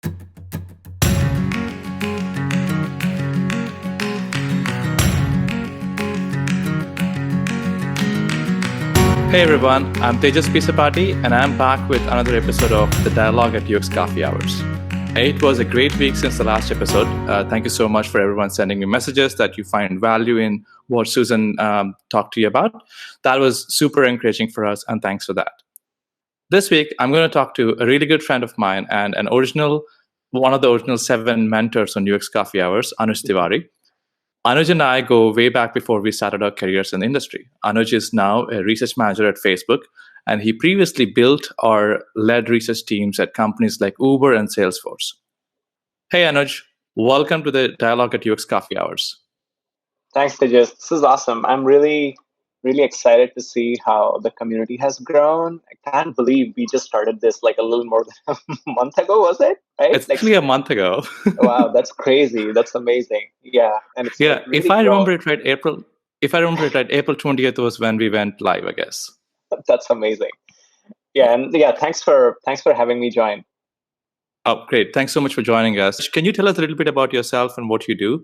Hey everyone, I'm Tejas Pisapati, and I'm back with another episode of the Dialog at UX Coffee Hours. It was a great week since the last episode. Thank you so much for everyone sending me messages that you find value in what Susan talked to you about. That was super encouraging for us, and thanks for that. This week, I'm going to talk to a really good friend of mine and one of the original 7 mentors on UX Coffee Hours, Anuj Tewari. Anuj and I go way back before we started our careers in the industry. Anuj is now a research manager at Facebook, and he previously built or led research teams at companies like Uber and Salesforce. Hey, Anuj, welcome to the Dialogue at UX Coffee Hours. Thanks, Tejas. This is awesome. I'm really excited to see how the community has grown. I can't believe we just started this like a little more than a month ago, was it? Right? It's actually a month ago. Wow, that's crazy. That's amazing. Yeah. And it's yeah, really if I remember it right, April 20th was when we went live, I guess. That's amazing. Yeah, and thanks for having me join. Oh, great. Thanks so much for joining us. Can you tell us a little bit about yourself and what you do?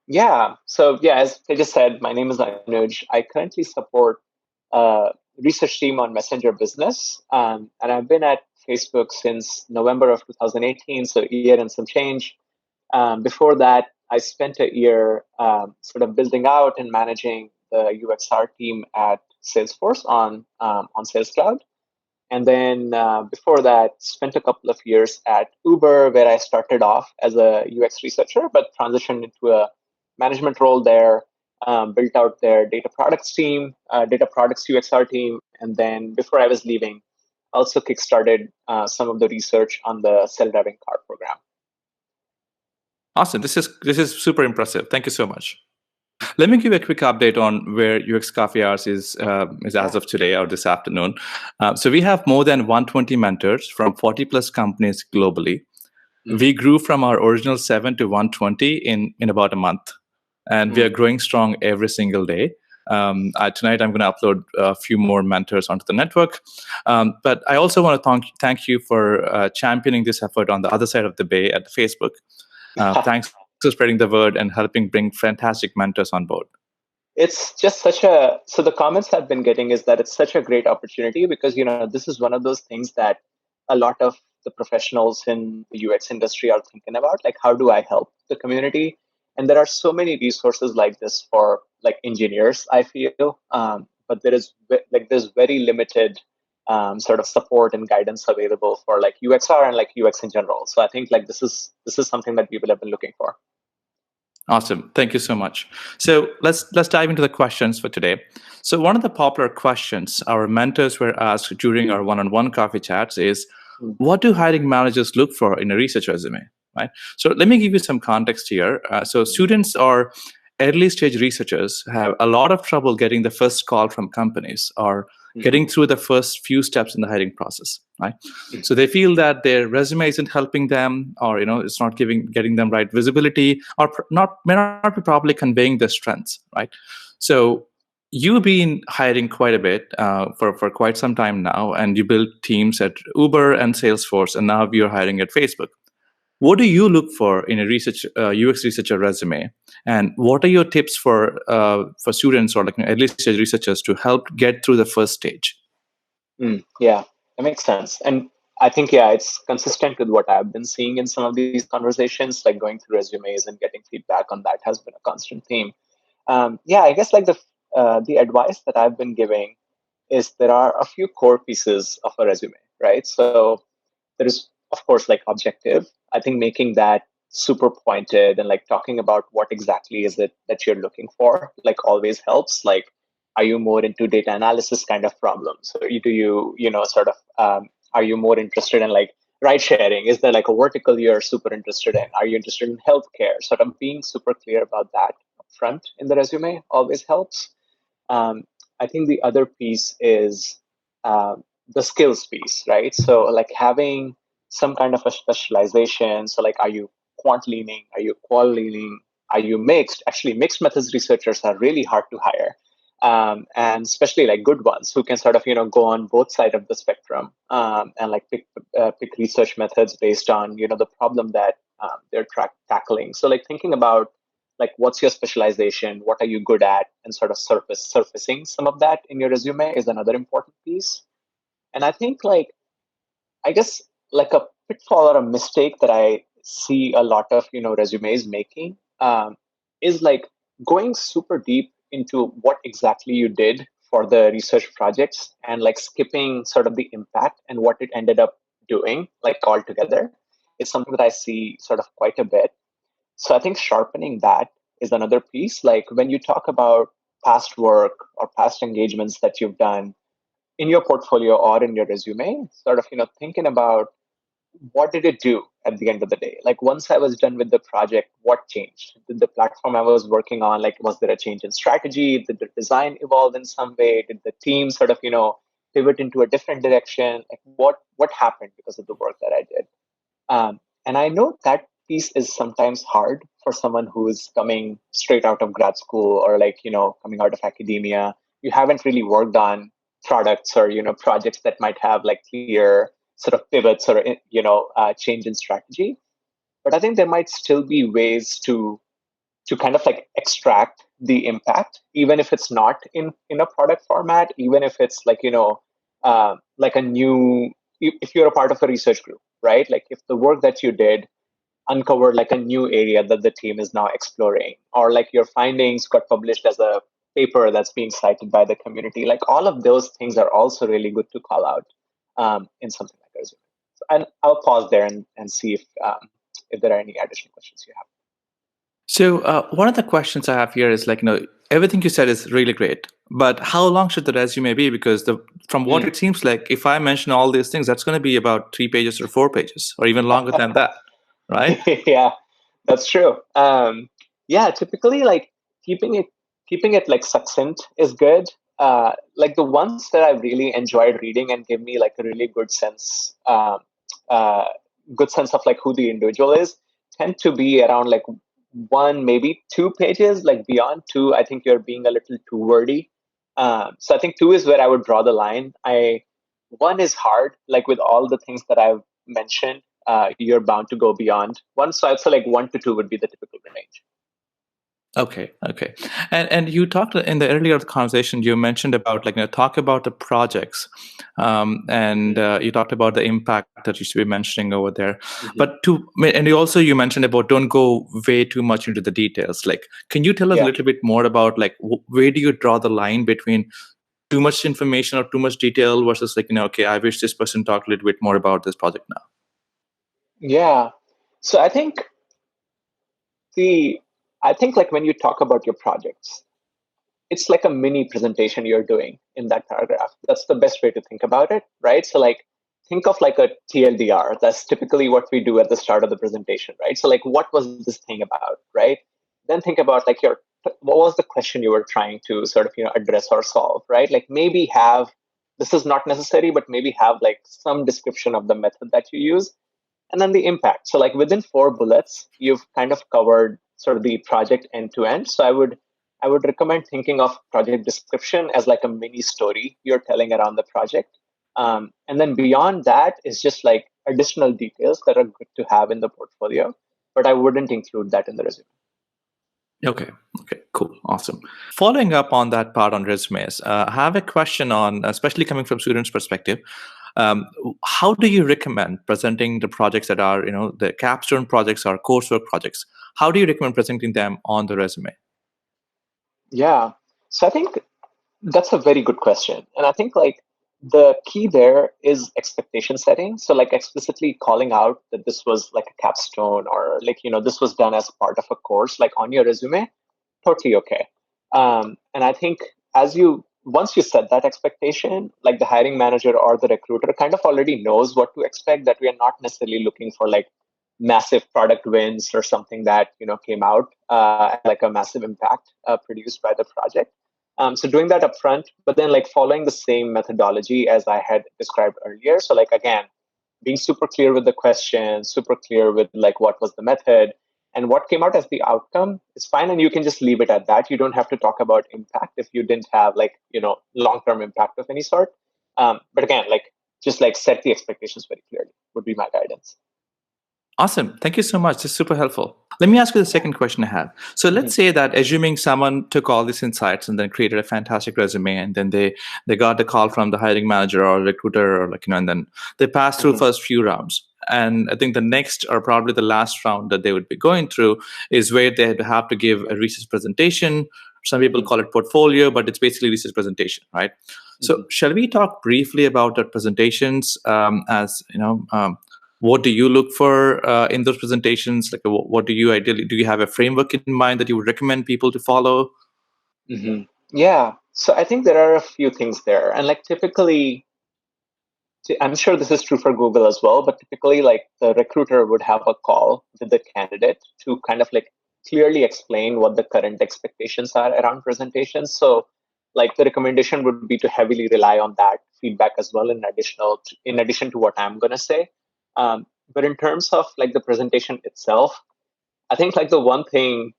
Yeah. So as I just said, my name is Anuj. I currently support a research team on Messenger Business, and I've been at Facebook since November of 2018, so a year and some change. Before that, I spent a year sort of building out and managing the UXR team at Salesforce on Sales Cloud. And then before that, spent a couple of years at Uber, where I started off as a UX researcher, but transitioned into a management role there, built out their data products team, data products UXR team. And then before I was leaving, also kickstarted some of the research on the self-driving car program. Awesome. This is super impressive. Thank you so much. Let me give you a quick update on where UX Coffee Hours is as of today or this afternoon. So we have more than 120 mentors from 40 plus companies globally. Mm-hmm. We grew from our original 7 to 120 in about a month, and we are growing strong every single day. Tonight, I'm going to upload a few more mentors onto the network. But I also want to thank you for championing this effort on the other side of the bay at Facebook. Thanks for spreading the word and helping bring fantastic mentors on board. It's just so the comments I've been getting is that it's such a great opportunity because, this is one of those things that a lot of the professionals in the UX industry are thinking about, like, how do I help the community? And there are so many resources like this for like engineers, I feel, but there's very limited sort of support and guidance available for like UXR and like UX in general. So I think like this is something that people have been looking for. Awesome. Thank you so much. So let's dive into the questions for today. So one of the popular questions our mentors were asked during our one-on-one coffee chats is, what do hiring managers look for in a research resume? Right. So let me give you some context here. So students or early stage researchers have a lot of trouble getting the first call from companies or getting through the first few steps in the hiring process, right? So they feel that their resume isn't helping them, or it's not getting them right visibility, or may not be properly conveying their strengths, right? So you've been hiring quite a bit for quite some time now, and you built teams at Uber and Salesforce, and now you're hiring at Facebook. What do you look for in a UX researcher resume, and what are your tips for students or like at least researchers to help get through the first stage? Yeah, that makes sense, and I think it's consistent with what I've been seeing in some of these conversations, like going through resumes and getting feedback on that has been a constant theme. I guess like the advice that I've been giving is there are a few core pieces of a resume, right? So there is, of course, like objective. I think making that super pointed and like talking about what exactly is it that you're looking for, like always helps. Like, are you more into data analysis kind of problems? Or do you, are you more interested in like ride sharing? Is there like a vertical you're super interested in? Are you interested in healthcare? Sort of being super clear about that upfront in the resume always helps. I think the other piece is the skills piece, right? So like having some kind of a specialization. So like, are you quant leaning? Are you qual leaning? Are you mixed? Actually, mixed methods researchers are really hard to hire. and especially like good ones who can sort of go on both sides of the spectrum, and like pick research methods based on the problem that they're tackling. So like thinking about like what's your specialization, what are you good at, and sort of surfacing some of that in your resume is another important piece. And I think like I guess like a pitfall or a mistake that I see a lot of resumes making, is like going super deep into what exactly you did for the research projects and like skipping sort of the impact and what it ended up doing like altogether. It's something that I see sort of quite a bit. So I think sharpening that is another piece. Like when you talk about past work or past engagements that you've done in your portfolio or in your resume, sort of thinking about what did it do at the end of the day. Like once I was done with the project, what changed? Did the platform I was working on, like was there a change in strategy? Did the design evolve in some way? Did the team sort of pivot into a different direction? Like what happened because of the work that I did? And I know that piece is sometimes hard for someone who is coming straight out of grad school or like, coming out of academia. You haven't really worked on products or, projects that might have like clear sort of pivots or, change in strategy. But I think there might still be ways to kind of like extract the impact, even if it's not in a product format, even if it's like, like a new, if you're a part of a research group, right? Like if the work that you did uncovered like a new area that the team is now exploring, or like your findings got published as a paper that's being cited by the community, like all of those things are also really good to call out in something like resume. And I'll pause there and see if there are any additional questions you have. So one of the questions I have here is like, everything you said is really great, but how long should the resume be? Because from what it seems like, if I mention all these things, that's going to be about 3 pages or 4 pages or even longer than that, right? Yeah, that's true. Yeah, typically like keeping it keeping it like succinct is good. Like the ones that I really enjoyed reading and give me like a really uh, good sense of like who the individual is tend to be around like 1 maybe 2 pages. Like beyond two, I think you're being a little too wordy. So I think two is where I would draw the line. One is hard, like with all the things that I've mentioned, you're bound to go beyond one. So I'd say like 1 to 2 would be the typical range. Okay. And you talked in the earlier conversation, you mentioned about like, talk about the projects, and you talked about the impact that you should be mentioning over there. But and you mentioned about don't go way too much into the details. Like, can you tell us a little bit more about like where do you draw the line between too much information or too much detail versus like, okay, I wish this person talked a little bit more about this project now. Yeah. So the I think like when you talk about your projects, it's like a mini presentation you're doing in that paragraph. That's the best way to think about it, right? So like think of like a TLDR. That's typically what we do at the start of the presentation, right? So like what was this thing about, right? Then think about like what was the question you were trying to sort of address or solve, right? Like maybe have, this is not necessary, but maybe have like some description of the method that you use, and then the impact. So like within 4 bullets, you've kind of covered sort of the project end to end. So I would recommend thinking of project description as like a mini story you're telling around the project. And then beyond that is just like additional details that are good to have in the portfolio, but I wouldn't include that in the resume. Okay, cool, awesome. Following up on that part on resumes, I have a question on, especially coming from students' perspective. How do you recommend presenting the projects that are, the capstone projects or coursework projects? How do you recommend presenting them on the resume? Yeah. So I think that's a very good question. And I think like the key there is expectation setting. So like explicitly calling out that this was like a capstone or like, this was done as part of a course, like on your resume, totally okay. And I think once you set that expectation, like the hiring manager or the recruiter kind of already knows what to expect, that we are not necessarily looking for like massive product wins or something that came out like a massive impact produced by the project. So doing that upfront, but then like following the same methodology as I had described earlier. So like again, being super clear with the question, super clear with like what was the method, and what came out as the outcome is fine, and you can just leave it at that. You don't have to talk about impact if you didn't have like long-term impact of any sort. But again, like just like set the expectations very clearly would be my guidance. Awesome. Thank you so much. This is super helpful. Let me ask you the second question I have. So let's say that assuming someone took all these insights and then created a fantastic resume, and then they got the call from the hiring manager or recruiter, or and then they passed through first few rounds. And I think the next or probably the last round that they would be going through is where they have to give a research presentation. Some people call it portfolio, but it's basically research presentation, right? So shall we talk briefly about the presentations what do you look for in those presentations? Like, what do you ideally do? You have a framework in mind that you would recommend people to follow? Yeah, so I think there are a few things there, and like typically, I'm sure this is true for Google as well, but typically, like the recruiter would have a call with the candidate to kind of like clearly explain what the current expectations are around presentations. So, like the recommendation would be to heavily rely on that feedback as well, in addition to what I'm gonna say. But in terms of like the presentation itself, I think like the one thing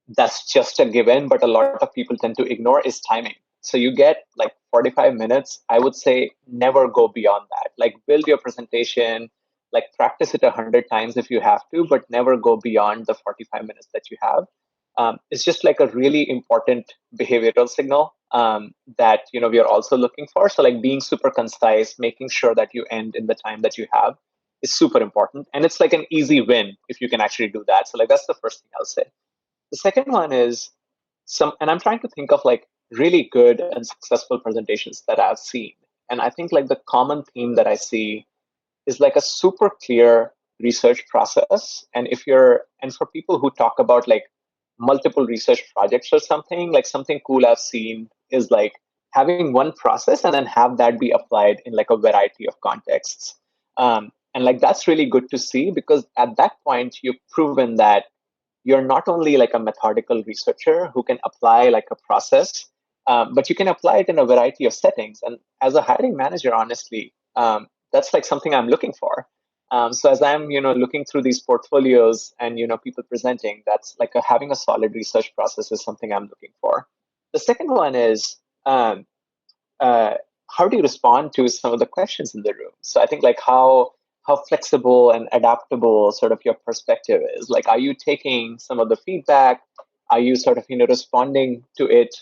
that's just a given, but a lot of people tend to ignore is timing. So you get like 45 minutes. I would say never go beyond that. Like build your presentation, like practice it 100 times if you have to, but never go beyond the 45 minutes that you have. It's just like a really important behavioral signal that we are also looking for. So like being super concise, making sure that you end in the time that you have is super important, and it's like an easy win if you can actually do that. So like that's the first thing I'll say. The second one is and I'm trying to think of like really good and successful presentations that I've seen. And I think like the common theme that I see is like a super clear research process. And for people who talk about like multiple research projects or something, like something cool I've seen is like having one process and then have that be applied in like a variety of contexts. And like that's really good to see, because at that point you've proven that you're not only like a methodical researcher who can apply like a process, but you can apply it in a variety of settings. And as a hiring manager, honestly, that's like something I'm looking for. So as I'm, looking through these portfolios and, people presenting, that's like having a solid research process is something I'm looking for. The second one is how do you respond to some of the questions in the room? So I think like how flexible and adaptable sort of your perspective is. Like, are you taking some of the feedback? Are you sort of, responding to it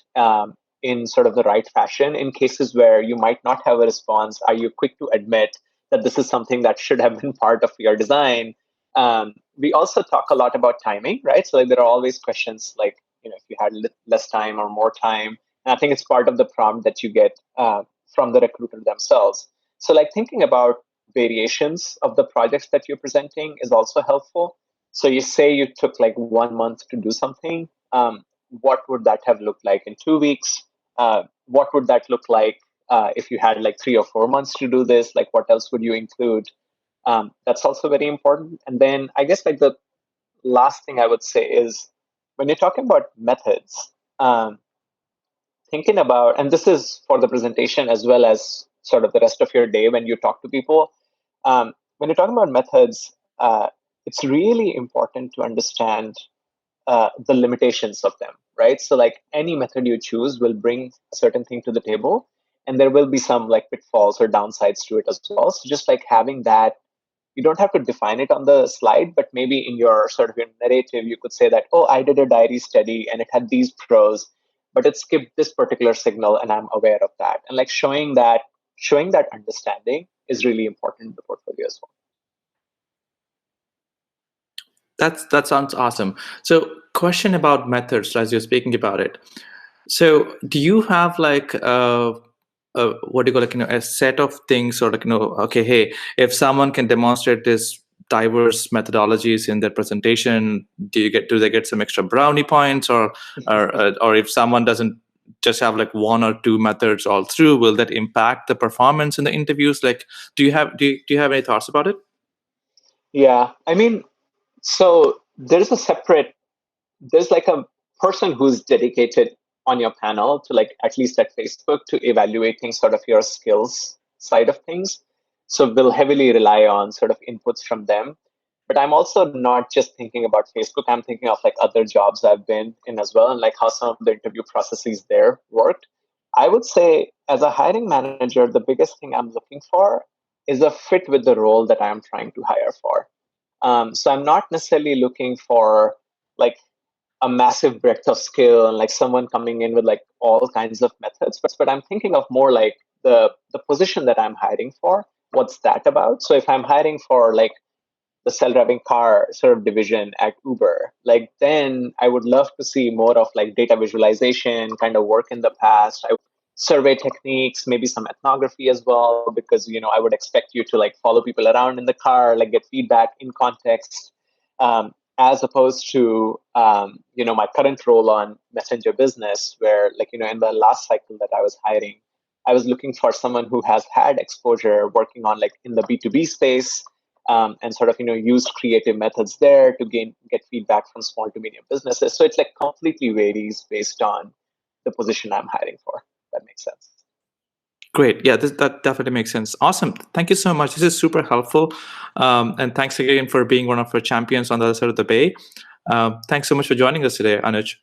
in sort of the right fashion? In cases where you might not have a response, are you quick to admit that this is something that should have been part of your design? We also talk a lot about timing, right? So like, there are always questions like, if you had less time or more time. And I think it's part of the prompt that you get from the recruiter themselves. So like thinking about variations of the projects that you're presenting is also helpful. So you say you took like 1 month to do something. What would that have looked like in 2 weeks? What would that look like if you had like 3 or 4 months to do this? Like, what else would you include? That's also very important. And then I guess like the last thing I would say is when you're talking about methods, thinking about, and this is for the presentation as well as sort of the rest of your day when you talk to people, when you're talking about methods, it's really important to understand the limitations of them, right? So like any method you choose will bring a certain thing to the table, and there will be some like pitfalls or downsides to it as well. So just like having that, you don't have to define it on the slide, but maybe in your sort of your narrative, you could say that, oh, I did a diary study and it had these pros, but it skipped this particular signal, and I'm aware of that. And like showing that understanding is really important in the portfolio as well. That sounds awesome. So, question about methods as you're speaking about it. So, do you have like what do you call, like, a set of things, or like, okay, hey, if someone can demonstrate this diverse methodologies in their presentation, do they get some extra brownie points, or if someone doesn't just have like one or two methods all through, will that impact the performance in the interviews? Like, do you have any thoughts about it? Yeah, I mean, so there's like a person who's dedicated on your panel to like, at least at Facebook, to evaluating sort of your skills side of things. So we'll heavily rely on sort of inputs from them. But I'm also not just thinking about Facebook. I'm thinking of like other jobs I've been in as well, and like how some of the interview processes there worked. I would say as a hiring manager, the biggest thing I'm looking for is a fit with the role that I'm trying to hire for. So I'm not necessarily looking for like a massive breadth of skill and like someone coming in with like all kinds of methods, but I'm thinking of more like the position that I'm hiring for. What's that about? So if I'm hiring for like the self-driving car sort of division at Uber, like then I would love to see more of like data visualization kind of work in the past. Survey techniques, maybe some ethnography as well, because I would expect you to like follow people around in the car, like get feedback in context, as opposed to my current role on Messenger Business, where like in the last cycle that I was hiring, I was looking for someone who has had exposure working on like in the B2B space, and sort of used creative methods there to get feedback from small to medium businesses. So it's like completely varies based on the position I'm hiring for. That makes sense. Great. Yeah, that definitely makes sense. Awesome. Thank you so much. This is super helpful. And thanks again for being one of our champions on the other side of the bay. Thanks so much for joining us today, Anuj.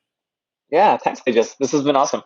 Yeah, thanks, Tejas. This has been awesome.